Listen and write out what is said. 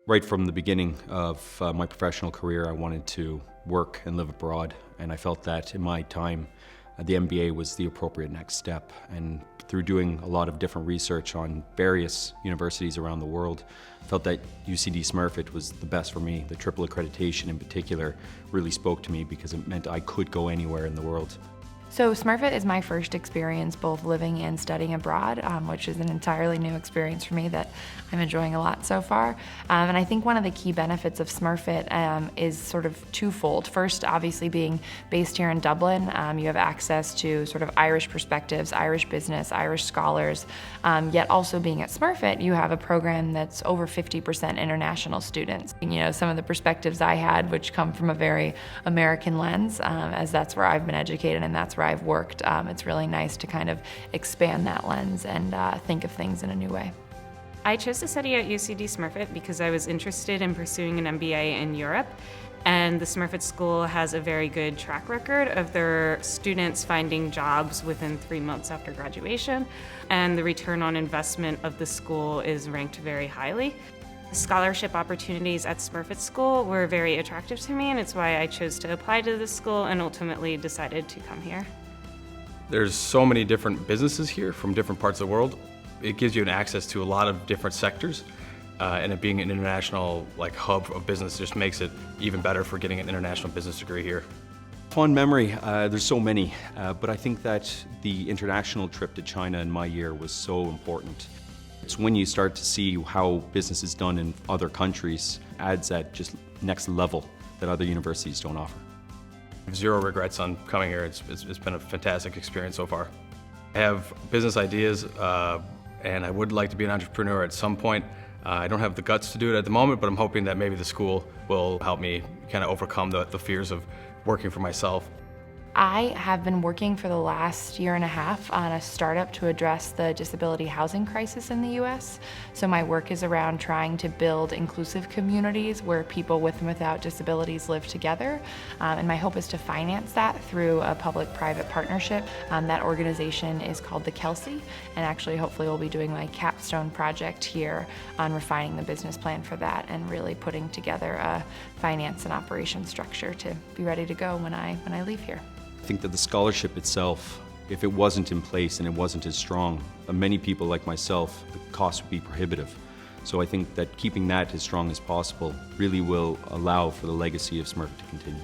Right from the beginning of my professional career, I wanted to work and live abroad, and I felt that in my time, the MBA was the appropriate next step. And through doing a lot of different research on various universities around the world, I felt that UCD Smurfit was the best for me. The triple accreditation in particular really spoke to me because it meant I could go anywhere in the world. So Smurfit is my first experience both living and studying abroad, which is an entirely new experience for me that I'm enjoying a lot so far. And I think one of the key benefits of Smurfit is sort of twofold. First, obviously being based here in Dublin, you have access to sort of Irish perspectives, Irish business, Irish scholars, yet also being at Smurfit, you have a program that's over 50% international students. You know, some of the perspectives I had, which come from a very American lens, as that's where I've been educated and that's where I've worked, it's really nice to kind of expand that lens and think of things in a new way. I chose to study at UCD Smurfit because I was interested in pursuing an MBA in Europe, and the Smurfit School has a very good track record of their students finding jobs within 3 months after graduation, and the return on investment of the school is ranked very highly. The scholarship opportunities at Smurfit School were very attractive to me, and it's why I chose to apply to the school and ultimately decided to come here. There's so many different businesses here from different parts of the world. It gives you an access to a lot of different sectors, and it being an international hub of business just makes it even better for getting an international business degree here. Fond memory, there's so many, but I think that the international trip to China in my year was so important. It's when you start to see how business is done in other countries, adds that just next level that other universities don't offer. Zero regrets on coming here. It's been a fantastic experience so far. I have business ideas, and I would like to be an entrepreneur at some point. I don't have the guts to do it at the moment, but I'm hoping that maybe the school will help me kind of overcome the fears of working for myself. I have been working for the last year and a half on a startup to address the disability housing crisis in the US. So my work is around trying to build inclusive communities where people with and without disabilities live together. And my hope is to finance that through a public-private partnership. That organization is called the Kelsey, and actually hopefully we'll be doing my capstone project here on refining the business plan for that and really putting together a finance and operations structure to be ready to go when I leave here. I think that the scholarship itself, if it wasn't in place and it wasn't as strong, many people like myself, the cost would be prohibitive. So I think that keeping that as strong as possible really will allow for the legacy of Smurfit to continue.